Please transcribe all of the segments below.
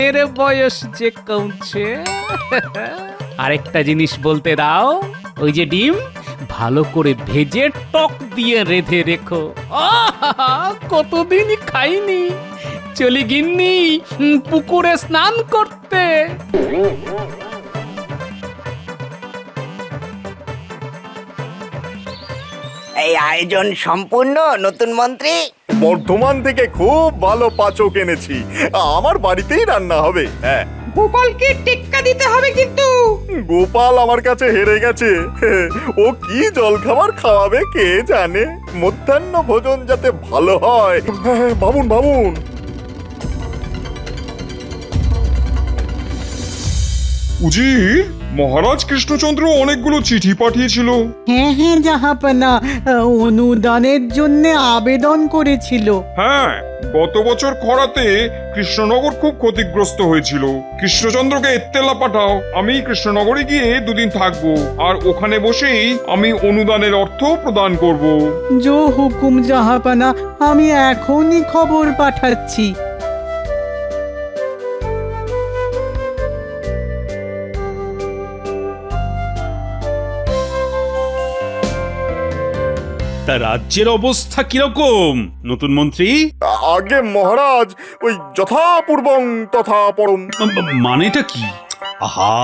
ডিমের বয়স যে কমছে। আরেকটা জিনিস বলতে দাও, ওই যে ডিম ভালো করে ভেজে টক দিয়ে রেঁধে রেখো। আহা, কতদিন খাইনি। চলি গিন্নি পুকুরে স্নান করতে। এই আয়োজন সম্পূর্ণ নতুন মন্ত্রী। বর্ধমান থেকে খুব ভালো পাচক এনেছি, আমার বাড়িতেই রান্না হবে। হ্যাঁ, গোপালকে টেক্কা দিতে হবে কিন্তু। গোপাল আমার কাছে হেরে গেছে। ও কি জলখাবার খাওয়াবে কে জানে। মধ্যাহ্ন ভোজন যাতে ভালো হয়। ভাবুন ভাবুন। উজির, মহারাজ কৃষ্ণচন্দ্র অনেকগুলো চিঠি পাঠিয়েছিল। হ্যাঁ হ্যাঁ জাহাপনা, অনুদানের জন্য আবেদন করেছিল। হ্যাঁ, গত বছর খরাতে কৃষ্ণনগর খুব ক্ষতিগ্রস্ত হয়েছিল। কৃষ্ণচন্দ্রকে এত্তেলা পাঠাও, আমি কৃষ্ণনগরে গিয়ে দুদিন থাকবো, আর ওখানে বসেই আমি অনুদানের অর্থ প্রদান করব। জো হুকুম জাহাপনা, আমি এখনই খবর পাঠাচ্ছি। তা রাজ্যের অবস্থা কিরকম নতুন মন্ত্রী? আগে মহারাজ, ওই যথাপূর্বং তথা পরম। মানেটা কি? আহা,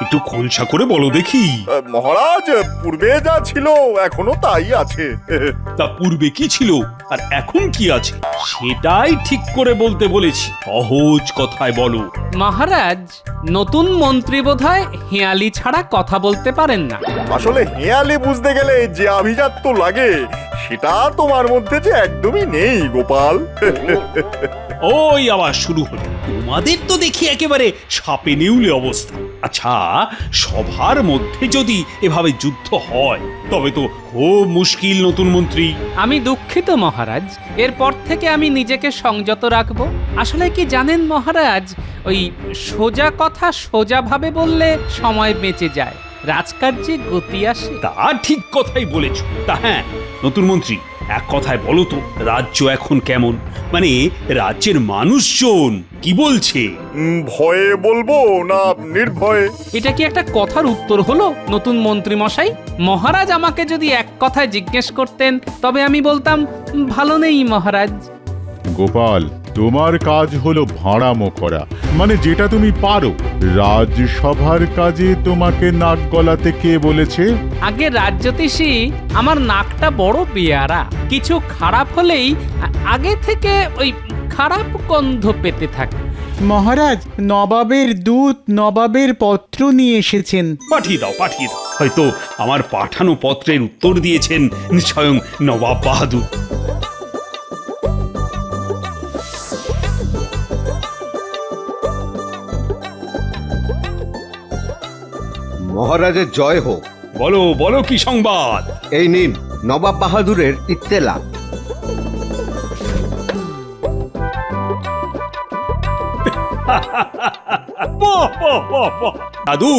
একটু খোলসা করে বলো দেখি। মহারাজ, পূর্বে যা ছিল এখনো তাই আছে। তা পূর্বে কি ছিল আর এখন কি আছে সেটাই ঠিক করে বলতে বলেছি, সহজ কথায় বলো। মহারাজ, নতুন মন্ত্রী বোধহয় হেয়ালি ছাড়া কথা বলতে পারেন না। আসলে হেয়ালি বুঝতে গেলে যে আভিজাত্য লাগে সেটা তোমার মধ্যে যে একদমই নেই গোপাল। ওই আবার শুরু হলো, তোমাদের তো দেখি একেবারে সাপে নেউলে অবস্থা। আচ্ছা, সভার মধ্যে যদি এভাবে যুদ্ধ হয় তবে তো খুব মুশকিল নতুন মন্ত্রী। আমি দুঃখিত মহারাজ, এরপর থেকে আমি নিজেকে সংযত রাখব। আসলে কি জানেন মহারাজ, ওই সোজা কথা সোজাভাবে বললে সময় বেঁচে যায়, রাজকার্যে গতি আসে। তা ঠিক কথাই বলেছ। তা হ্যাঁ নতুন মন্ত্রী, এক কথায় বলো তো, রাজ্য এখন কেমন? মানে রাজ্যের মানুষজন কি বলছে? ভয়ে বলবো না নির্ভয়ে? এটা কি একটা কথার উত্তর হলো নতুন মন্ত্রী মশাই? মহারাজ আমাকে যদি এক কথায় জিজ্ঞেস করতেন তবে আমি বলতাম ভালো নেই মহারাজ। গোপাল, তোমার কাজ হলো ভাঁড়ামো করা, মানে যেটা তুমি পারো। রাজসভার কাজে তোমাকে নাক গলাতে কে বলেছে? আগে রাজ্যতীষী, আমার নাকটা বড় বেয়ারা। কিছু খারাপ হলেই আগে থেকে ওই খারাপ গন্ধ পেতে থাকে। মহারাজ, নবাবের দূত নবাবের পত্র নিয়ে এসেছেন। পাঠিয়ে দাও, পাঠিয়ে দাও। হয়তো আমার পাঠানো পত্রের উত্তর দিয়েছেন স্বয়ং নবাব বাহাদুর। মহারাজের জয় হোক। বলো বলো, কি সংবাদ? এই নিন নবাব বাহাদুরের ইত্তেলা। দাদু,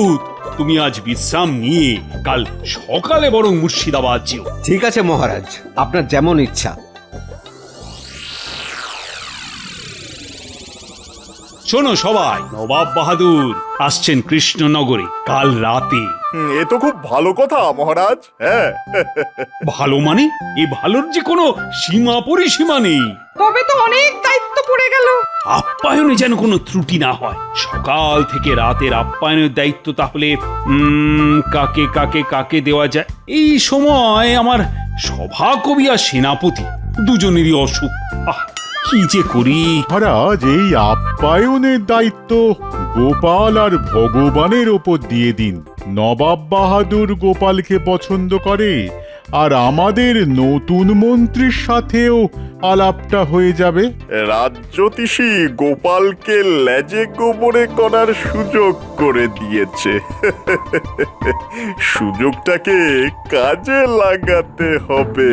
তুমি আজ বিশ্রাম নিয়ে কাল সকালে বরং মুর্শিদাবাদ যেও। ঠিক আছে মহারাজ, আপনার যেমন ইচ্ছা। শোনো সবাই, নবাব বাহাদুর আসছেন কৃষ্ণনগরে কাল রাতে। এ তো খুব ভালো কথা মহারাজ। হ্যাঁ, ভালো মানে? এ ভালোর যে কোনো সীমা পরিসীমা নেই। তবে তো অনেক দায়িত্ব পড়ে গেল। আপ্যায়নে যেন কোনো ত্রুটি না হয়। সকাল থেকে রাতের আপ্যায়নের দায়িত্ব তাহলে কাকে কাকে কাকে দেওয়া যায়? এই সময় আমার সভাকবি আর সেনাপতি দুজনেরই অসুখ। কি যে করি। মহারাজ, এই আপ্যায়নের দায়িত্ব গোপাল আর ভগবানের ওপর দিয়ে দিন। নবাব বাহাদুর গোপালকে পছন্দ করে, আর আমাদের নতুন মন্ত্রীর সাথেও আলাপটা হয়ে যাবে। রাজ্যতীষী গোপালকে লেজে গোবরে করার সুযোগ করে দিয়েছে। সুযোগটাকে কাজে লাগাতে হবে।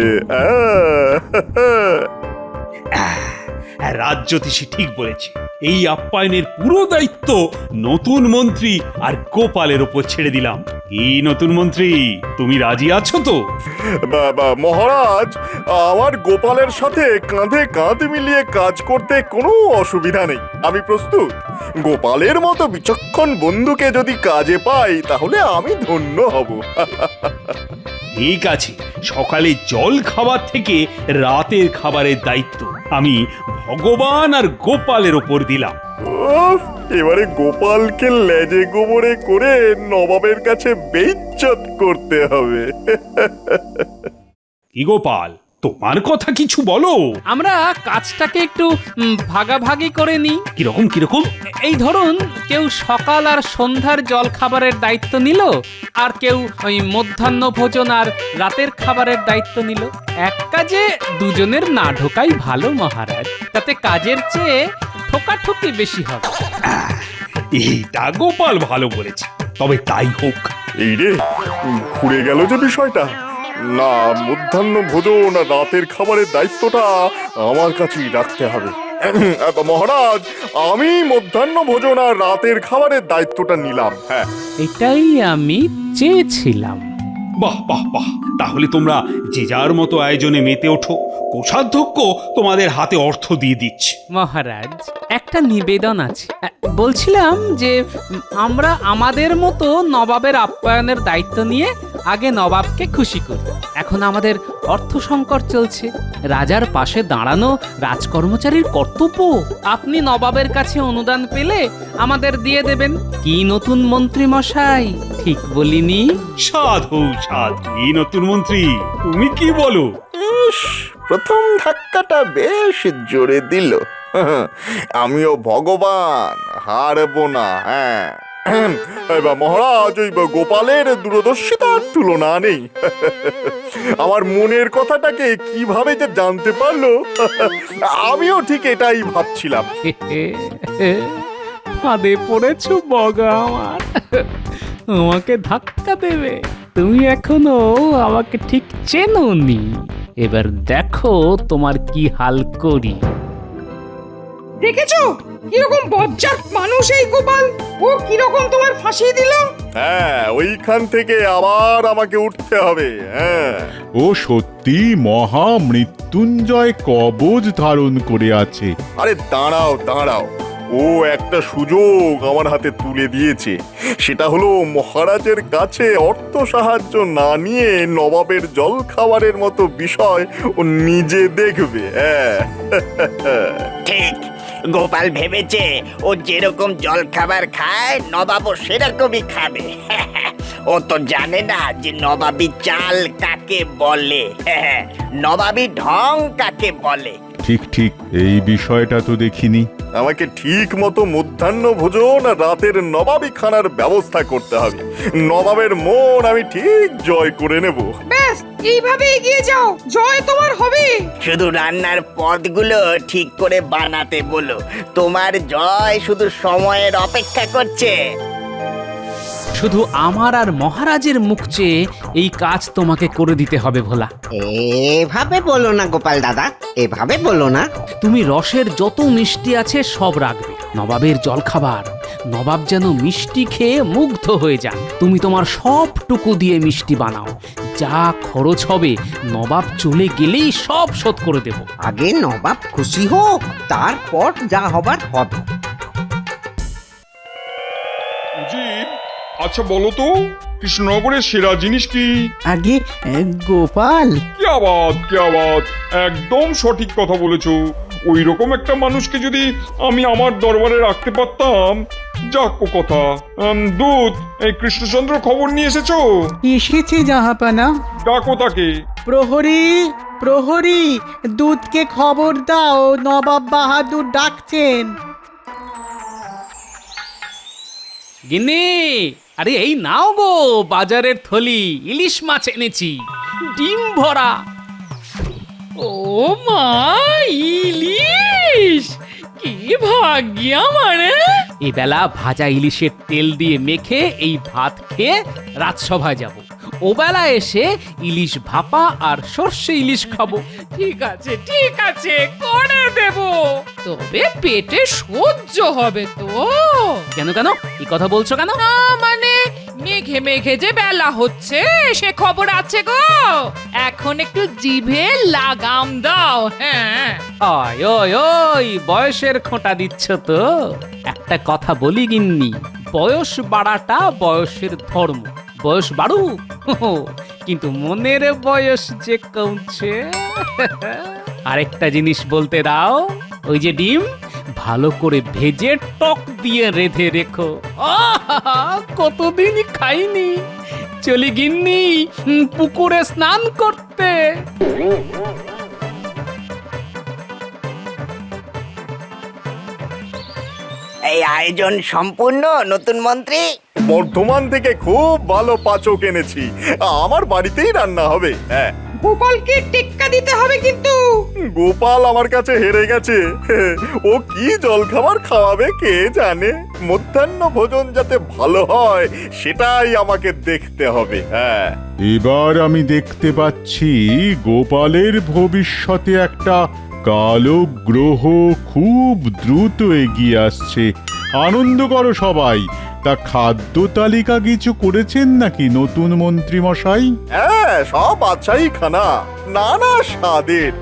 রাজ্যতীশী ঠিক বলেছে। এই আপ্যায়নের পুরো দায়িত্ব নতুন মন্ত্রী আর গোপালের ওপর ছেড়ে দিলাম। কি নতুন মন্ত্রী, তুমি রাজি আছো তো? মহারাজ, আমার গোপালের সাথে কাঁধে কাঁধ মিলিয়ে কাজ করতে কোনো অসুবিধা নেই। আমি প্রস্তুত। গোপালের মতো বিচক্ষণ বন্ধুকে যদি কাজে পাই তাহলে আমি ধন্য হব। ঠিক আছে, সকালে জল খাবার থেকে রাতের খাবারের দায়িত্ব আমি ভগবান আর গোপালের ওপর দিলাম। উফ, এবারে গোপালকে লেজে গোবরে করে নবাবের কাছে বেইজ্জত করতে হবে। কি গোপাল, তোমার কথা কিছু বলো। আমরা কাজটাকে একটু ভাগাভাগি করে নিই। কিরকম কিরকম? এই ধরুন, কেউ সকাল আর সন্ধ্যার জল খাবারের দায়িত্ব নিল, আর কেউ ওই মধ্যাহ্ন ভোজন আর রাতের খাবারের দায়িত্ব নিল। এক কাজে দুজনের না ঢোকাই ভালো মহারাজ, তাতে কাজের চেয়ে ঠোকাঠুকি বেশি হবে। এইটা গোপাল ভালো বলেছে, তবে তাই হোক। এই রে, ঘুরে গেল যে বিষয়টা। না, মধ্যাহ্ন ভোজন আর রাতের খাবারের দায়িত্বটা আমার কাছেই রাখতে হবে। মহারাজ, আমি মধ্যাহ্ন ভোজন আর রাতের খাবারের দায়িত্বটা নিলাম। হ্যাঁ, এটাই আমি চেয়েছিলাম। বাহ বাহ বাহ, তাহলে তোমরা যে যার মতো আয়োজনে মেতে ওঠো। কোষাধ্যক্ষ তোমাদের হাতে অর্থ দিয়ে দিচ্ছে। মহারাজ, একটা নিবেদন আছে। বলছিলাম যে আমরা আমাদের মতো নবাবের আপ্যায়নের দায়িত্ব নিয়ে আগে নবাবকে খুশি করি। এখন আমাদের অর্থ সংকট চলছে। রাজার পাশে দাঁড়ানো রাজকর্মচারীর কর্তব্য। আপনি নবাবের কাছে অনুদান পেলে আমাদের দিয়ে দেবেন। কি নতুন মন্ত্রী মশাই, ঠিক বলিনি? সাধু সাধু, এই নতুন মন্ত্রী, তুমি কি বলো? ইস, প্রথম ধাক্কাটা বেশ জোরে দিল। আমিও ভগবান, হারবো না। হ্যাঁ, এবার মহারাজ, ওই গোপালের দূরদর্শিতার তুলনা নেই। আমার মনের কথাটাকে কিভাবে যে জানতে পারলো, আমিও ঠিক এটাই ভাবছিলাম। ফাঁদে পড়েছো বগা আমার। আমাকে ধাক্কা দেবে? তুমি এখনো আমাকে ঠিক চেনোনি। এবার দেখো তোমার কি হাল করি। দেখেছো কিরকম বজ্জাত মানুষ এই গোপাল? ও কিরকম তোমার ফাঁসিয়ে দিল। হ্যাঁ, ওইখান থেকে আবার আমাকে উঠতে হবে। হ্যাঁ, ও সত্যি মহা মৃত্যুঞ্জয় কবচ ধারণ করে আছে। আরে দাঁড়াও দাঁড়াও, ও একটা সুযোগ আমার হাতে তুলে দিয়েছে। সেটা হলো, মহারাজের কাছে অর্থ সাহায্য না নিয়ে নবাবের জল খাবারের মতো বিষয় ও নিজে দেখবে। হ্যাঁ, ঠিক, গোপাল ভেবেছে ও যেরকম জল খাবার খায় নবাবও সেরকমই খাবে। ও তো জানে না যে নবাবী চাল কাকে বলে, নবাবী ঢং কাকে বলে। ঠিক ঠিক, এই বিষয়টা তো দেখিনি। আমাকে ঠিক মতো মধ্যাহ্ন ভোজন আর রাতের নবাবী খানার ব্যবস্থা করতে হবে। নবাবের মন আমি ঠিক জয় করে নেব। ব্যাস, এইভাবে এগিয়ে যাও, জয় তোমার হবে। শুধু রান্নার পদগুলো ঠিক করে বানাতে বলো। তোমার জয় শুধু সময়ের অপেক্ষা করছে। শুধু আমার আর মহারাজের মুখ চেয়ে এই কাজ তোমাকে করে দিতে হবে ভোলা। এভাবে বলো না গোপাল দাদা, এভাবে বলো না। তুমি রসের যত মিষ্টি আছে সব রাখবে। নবাবের জলখাবার, নবাব যেন মিষ্টি খেয়ে মুগ্ধ হয়ে যান। তুমি তোমার সবটুকু দিয়ে মিষ্টি বানাও। যা খরচ হবে নবাব চলে গেলেই সব শোধ করে দেব। আগে নবাব খুশি হোক, তারপর যা হবার হবে। উজির, আচ্ছা বলো তো, কৃষ্ণনগরের সেরা জিনিস কি? আগে গোপাল, কি আবাদ, একদম সঠিক কথা বলেছো। ওই রকম একটা মানুষকে যদি আমি আমার দরবারে রাখতে পারতাম। যাক ও কথা। দূত, এই কৃষ্ণচন্দ্র খবর নিয়ে এসেছো? এসেছে জাহাপানা। ডাকো তাকে। প্রহরী, প্রহরী, দূতকে খবর দাও, নবাব বাহাদুর ডাকছেন। গিন্নি, আরে এই নাও গো বাজারের থলি, ইলিশ মাছ এনেছি, ডিম ভরা। ও মা, ইলিশ! কি ভাগ্য আমার! এই বেলা ভাজা ইলিশের তেল দিয়ে মেখে এই ভাত খেয়ে রাজসভায় যাব। ওবেলা এসে ইলিশ ভাপা আর সর্ষে ইলিশ খাবো। ঠিক আছে করে দেব, তবে পেটে সহ্য হবে তো? কেন কেন এই কথা বলছো কেন? না মানে মেঘে মেঘে যে বেলা হচ্ছে সে খবর আছে গো, এখন একটু জিভে লাগাম দাও। হ্যাঁ ওই ওই ওই বয়সের খোঁটা দিচ্ছ তো। একটা কথা বলি গিন্নি, বয়স বাড়াটা বয়সের ধর্ম। বয়স বাড়ুক, কিন্তু মনের বয়স যে কমছে। আরেকটা জিনিস বলতে দাও, ওই যে ডিম ভালো করে ভেজে টক দিয়ে রেঁধে রেখো। আহা, কতদিন খাইনি। চলি গিন্নি পুকুরে স্নান করতে। এই আয়োজন সম্পূর্ণ নতুন মন্ত্রী। বর্ধমান থেকে খুব ভালো পাচক এনেছি, আমার বাড়িতেই রান্না হবে। হ্যাঁ, গোপালকে টেক্কা দিতে হবে কিন্তু। গোপাল আমার কাছে হেরে গেছে। ও কি জলখাবার খাওয়াবে কে জানে। মধ্যাহ্ন ভোজন যাতে ভালো হয় সেটাই আমাকে দেখতে হবে। হ্যাঁ, এবার আমি দেখতে পাচ্ছি গোপালের ভবিষ্যতে একটা কালো গ্রহ খুব দ্রুত এগিয়ে আসছে। আনন্দ করো সবাই। তা খাদ্য তালিকা কিছু করেছেন নাকি নতুন মন্ত্রী মশাই? হ্যাঁ, সব বাদশাহী খানা, নানা স্বাদের।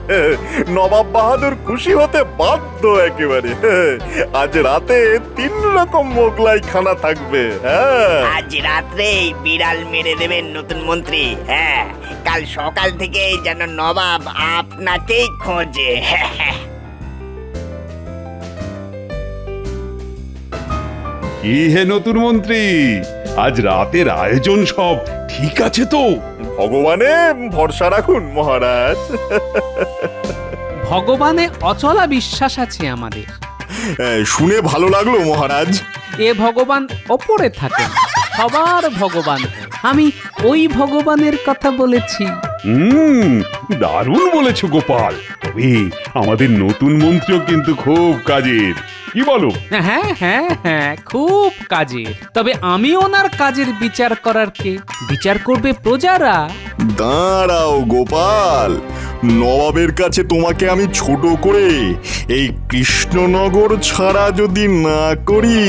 নবাব বাহাদুর খুশি হতে বাধ্য একেবারে। আজ রাতে 3 রকম মোগলাই খানা থাকবে। হ্যাঁ, আজ রাত্রেই বিড়াল মেরে দেবেন নতুন মন্ত্রী। হ্যাঁ, কাল সকাল থেকে যেন নবাব আপনাকেই খোঁজে। কি হে নতুন মন্ত্রী, আজ রাতের আয়োজন সব ঠিক আছে তো? ভগবানে ভরসা রাখুন মহারাজ। ভগবানে অচলা বিশ্বাস আছে আমাদের। শুনে ভালো লাগলো মহারাজ। এ ভগবান ওপরে থাকেন, সবার ভগবান। আমি ওই ভগবানের কথা বলেছি। দারুণ বলেছো গোপাল। তবে আমাদের নতুন মন্ত্রীও কিন্তু খুব কাজের, কি বলো? হ্যাঁ হ্যাঁ হ্যাঁ, খুব কাজের। তবে আমি ওনার কাজের বিচার করার কে? বিচার করবে প্রজারা। দাঁড়াও গোপাল, নবাবের কাছে তোমাকে আমি ছোট করে এই কৃষ্ণনগর ছাড়া যদি না করি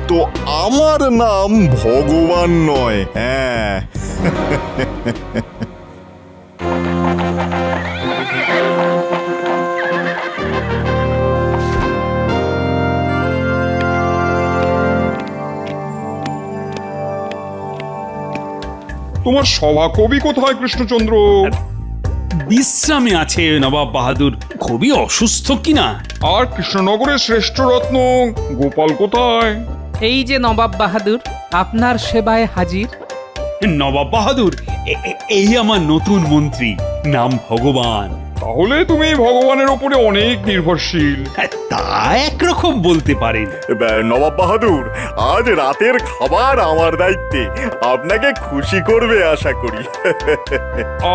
তো আমার নাম ভগবান নয়। হ্যাঁ, তোমার সভাকবি কোথায় কৃষ্ণচন্দ্র? বিশ্রামে আছে নবাব বাহাদুর, খুবই অসুস্থ কিনা। আর কৃষ্ণনগরের শ্রেষ্ঠ রত্ন গোপাল কোথায়? এই যে নবাব বাহাদুর আপনার সেবায় হাজির। নবাব বাহাদুর এই আমার নতুন মন্ত্রী, নাম ভগবান। তাহলে তুমি ভগবানের ওপরে অনেক নির্ভরশীল। তা একরকম বলতে পারেন। নবাব বাহাদুর, আজ রাতের খাবার আমার দায়িত্বে, আপনাকে খুশি করবে আশা করি।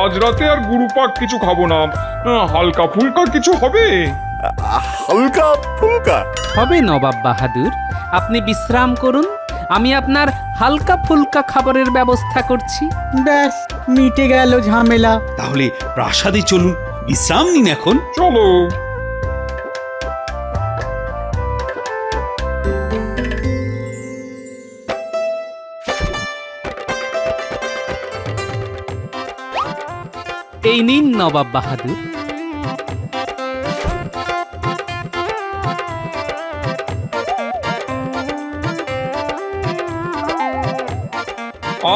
আজ রাতে আর গুরুপাক কিছু খাবো না, হালকা ফুলকা কিছু হবে। হালকা ফুলকা হবে নবাব বাহাদুর, আপনি বিশ্রাম করুন, আমি আপনার হালকা ফুলকা খাবারের ব্যবস্থা করছি। ব্যাস মিটে গেল ঝামেলা। তাহলে প্রাসাদে চলুন, বিশ্রাম নিন এখন। চলো। এই নিন নবাব বাহাদুর।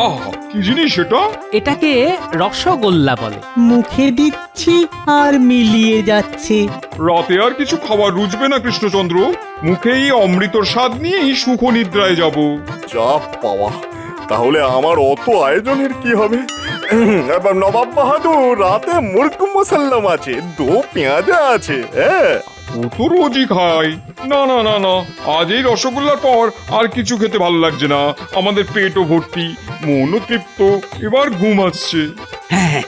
আহ, কি জিনিস এটা? এটাকে রসগোল্লা বলে। মুখে দিচ্ছি আর মিলিয়ে যাচ্ছে। রাতে আর কিছু খাবার রুচবে না কৃষ্ণচন্দ্র, মুখেই অমৃতর স্বাদ নিয়েই সুখ নিদ্রায় যাব। যা পাওয়া, তাহলে আমার অত আয়োজনের কি হবে? নবাব বাহাদুর, রাতে মুরগ মুসাল্লাম আছে, দো পেঁয়াজা আছে। হ্যাঁ, ও তো রোজই খাই। না না না না, আজ এই রসগোল্লার পর আর কিছু খেতে ভালো লাগছে না। আমাদের পেটও ভর্তি, মনও তৃপ্ত, এবার ঘুম আসছে। হ্যাঁ,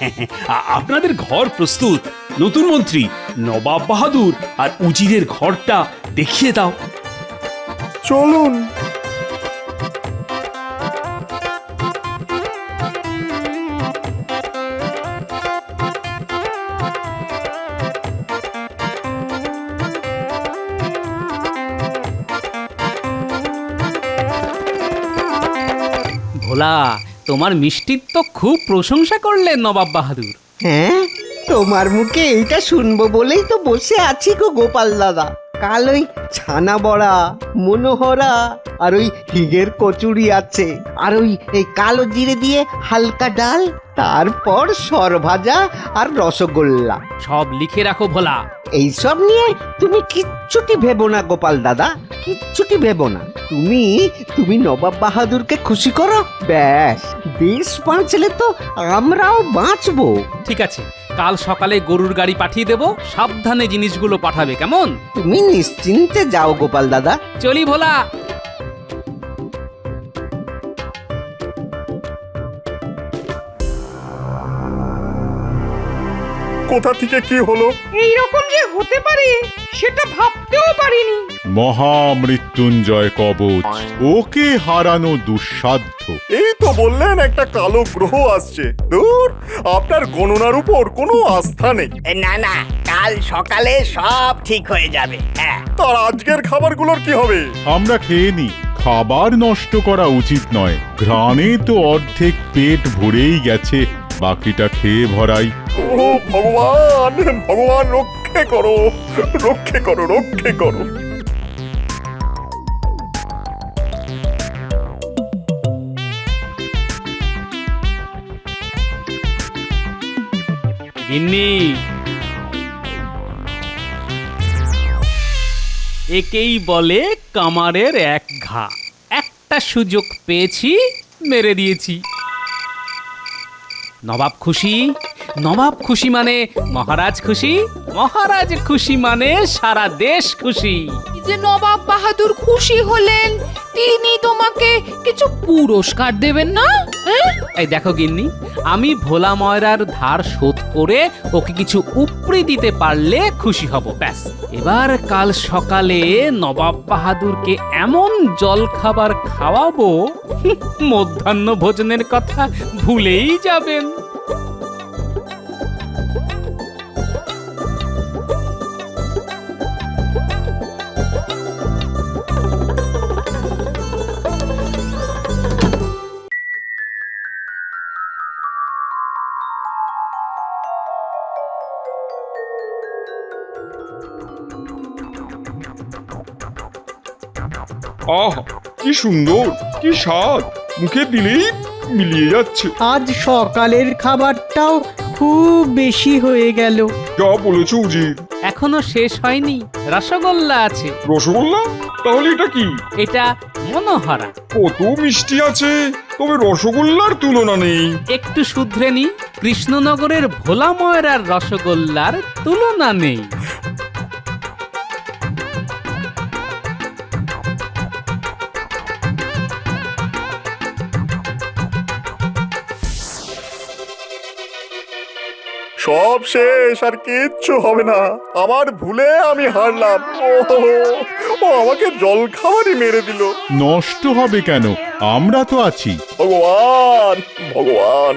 আপনাদের ঘর প্রস্তুত। নতুন মন্ত্রী, নবাব বাহাদুর আর উজিরের ঘরটা দেখিয়ে দাও। চলুন। ভোলা, তোমার মিষ্টির তো খুব প্রশংসা করলেন নবাব বাহাদুর। হ্যাঁ, তোমার মুখে এইটা শুনবো বলেই তো বসে আছি গো গোপাল দাদা। কাল ওই ছানা বড়া, মনোহরা আর ওই হিগের কচুরি আছে, আর ওই এই কালো জিরে দিয়ে হালকা ডাল, তারপর সরভাজা আর রসগোল্লা। সব লিখে রাখো ভোলা। এইসব নিয়ে তুমি কিচ্ছুটি ভেবো না গোপাল দাদা, কিচ্ছুটি ভেবো না। তুমি নবাব বাহাদুরকে খুশি করো, ব্যাস দেশ বাঁচলে তো আমরাও বাঁচবো। ঠিক আছে, কাল সকালে গরুর গাড়ি পাঠিয়ে দেব, সাবধানে জিনিসগুলো পাঠাবে, কেমন? তুমি নিশ্চিন্তে যাও গোপাল দাদা। চলি ভোলা। কোথা থেকে কি হলো? এইরকম যে হতে পারে সেটা ভাবতেও পারিনি। মহামৃত্যুঞ্জয় কবচ, ওকে হারানো দুঃসাধ্য। এই তো বললেন একটা কালো গ্রহ আসছে। দূর, আপনার গণনার উপর কোনো আস্থা নেই। না না, কাল সকালে সব ঠিক হয়ে যাবে। হ্যাঁ, তার আজকের খাবারগুলোর কি হবে? আমরা খেয়ে নি, খাবার নষ্ট করা উচিত নয়। ঘ্রাণে তো অর্ধেক পেট ভরেই গেছে, বাকিটা খেয়ে ভরাই। ও ভগবান, ভগবান রক্ষে করো, রক্ষে করো, রক্ষে করো। গিন্নি, একেই বলে কামারের এক ঘা। একটা সুযোগ পেয়েছি, মেরে দিয়েছি। নবাব খুশি, নবাব খুশি মানে মহারাজ খুশি, মহারাজ খুশি মানে সারা দেশ খুশি। যে নবাব বাহাদুর খুশি হলেন, তিনি তোমাকে কিছু পুরস্কার দেবেন না? এই দেখো গিন্নি, আমি ভোলা ময়রার ধার শোধ করে ওকে কিছু উপরি দিতে পারলে খুশি হব, ব্যাস। এবার কাল সকালে নবাব বাহাদুরকে এমন জল খাবার খাওয়াবো, মধ্যাহ্ন ভোজনের কথা ভুলেই যাবেন। আহ, কি সুন্দর, কি স্বাদ, মুখে দিলেই মিলিয়ে যাচ্ছে। আজ সকালের খাবারটাও খুব বেশি হয়ে গেল। যা বলেছো উজির। এখনো শেষ হয়নি, রসগোল্লা আছে। রসগোল্লা? তাহলে এটা কি? এটা মনোহরা। কত মিষ্টি আছে, তবে রসগোল্লার তুলনা নেই। একটু শুধরে নি, কৃষ্ণনগরের ভোলা ময়রার রসগোল্লার তুলনা নেই। সব শেষ, আর কিচ্ছু হবে না। আমার ভুলে আমি হারলাম। ও আমাকে জল খাবারই মেরে দিল। নষ্ট হবে কেন, আমরা তো আছি। ভগবান, ভগবান।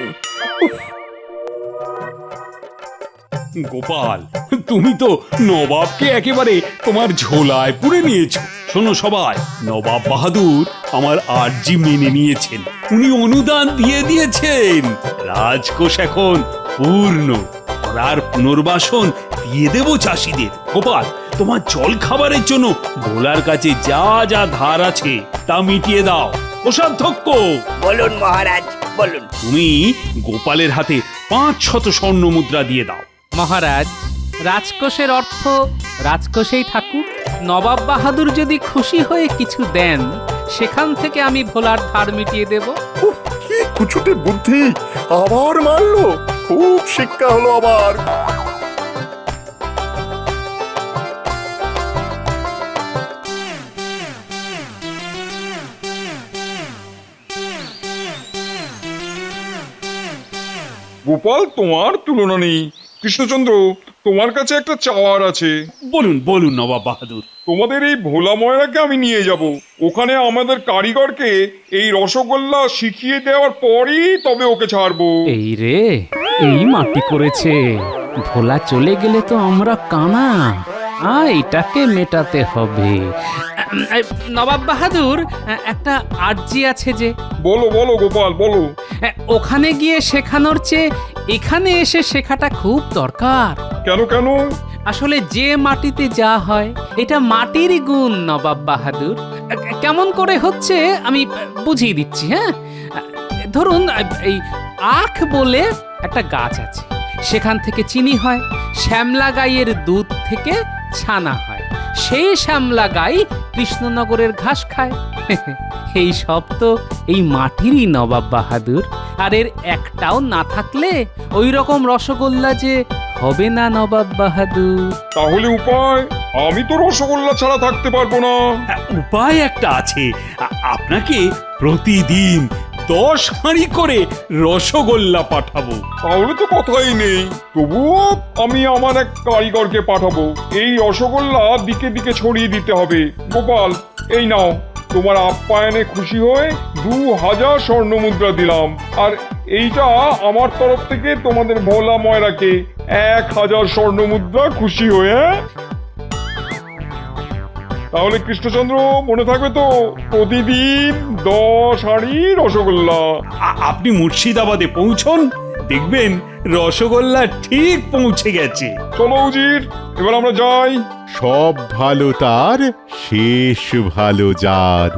গোপাল, তুমি তো নবাবকে একেবারে তোমার ঝোলায় পুরে নিয়েছো। শোনো সবাই, নবাব বাহাদুর আমার আর্জি মেনে নিয়েছেন, উনি অনুদান দিয়ে দিয়েছেন। রাজকোষ এখন পূর্ণ, আর পুনর্বাসন দিয়ে দেব চাষিদের। গোপাল, তোমার জল খাবারের জন্য ভোলার কাছে যা যা ধার আছে তা মিটিয়ে দাও। কোষাধ্যক্ষ, বলুন মহারাজ, বলুন। তুমি গোপালের হাতে 500 স্বর্ণ মুদ্রা দিয়ে দাও। মহারাজ, রাজকোষের অর্থ রাজকোষেই থাকুক। নবাব বাহাদুর যদি খুশি হয়ে কিছু দেন, সেখান থেকে আমি ভোলার ধার মিটিয়ে দেব। উফ, কি কুচুটে বুদ্ধি, আবার মারলো। খুব শিক্ষা হলো আবার। গোপাল, তোমার তুলনা নেই। কৃষ্ণচন্দ্র, তোমার কাছে একটা চাওয়ার আছে। বলুন বলুন নবাব বাহাদুর। তোমাদের এই ভোলা ময়রাকে আমি নিয়ে যাব, ওখানে আমাদের কারিগরকে এই রসগোল্লা শিখিয়ে দেওয়ার পরই তবে ওকে ছাড়বো। এই রে, এই মাটি করেছে। ভোলা চলে গেলে তো আমরা কানা। এটাকে মেটাতে হবে। নবাব বাহাদুর, একটা আর্জি আছে যে। বলো বলো গোপাল বলো। ওখানে গিয়ে শেখানোর চেয়ে এখানে এসে শেখাটা খুব দরকার। কেন কেন? আসলে যে মাটিতে যা হয় এটা মাটিরই গুণ নবাব বাহাদুর। কেমন করে হচ্ছে আমি বুঝিয়ে দিচ্ছি। হ্যাঁ, ধরুন এই আখ বলে একটা গাছ আছে, সেখান থেকে চিনি হয়, শ্যামলা গাইয়ের দুধ থেকে ছানা হয়, সেই শ্যামলা গাই কৃষ্ণনগরের ঘাস খায়। এই সব তো এই মাটিরই নবাব বাহাদুর। আর এর একটাও না থাকলে ওই রকম রসগোল্লা যে হবে না নবাব বাহাদুর। তাহলে উপায়? আমি তো রসগোল্লা ছাড়া থাকতে পারবো না। উপায় একটা আছে, আপনাকে প্রতিদিন 10 হাঁড়ি করে রসগোল্লা পাঠাবো। তাহলে তো কথাই নেই। তবুও আমি আমার এক কারিগরকে পাঠাবো। এই রসগোল্লা দিকে দিকে ছড়িয়ে দিতে হবে। গোপাল, এই নাও, তোমার আপ্যায়নে খুশি হয়ে 2000 স্বর্ণ মুদ্রা দিলাম। আর এইটা আমার তরফ থেকে তোমাদের ভোলা ময়রাকে 1000 স্বর্ণ মুদ্রা খুশি হয়ে। তাহলে কৃষ্ণচন্দ্র, মনে থাকবে তো, প্রতিদিন 10 হাঁড়ি রসগোল্লা। আপনি মুর্শিদাবাদে পৌঁছন, দেখবেন রসগোল্লা ঠিক পৌঁছে গেছে। চলো উজির, এবার আমরা যাই। সব ভালো তার, শেষ ভালো যার।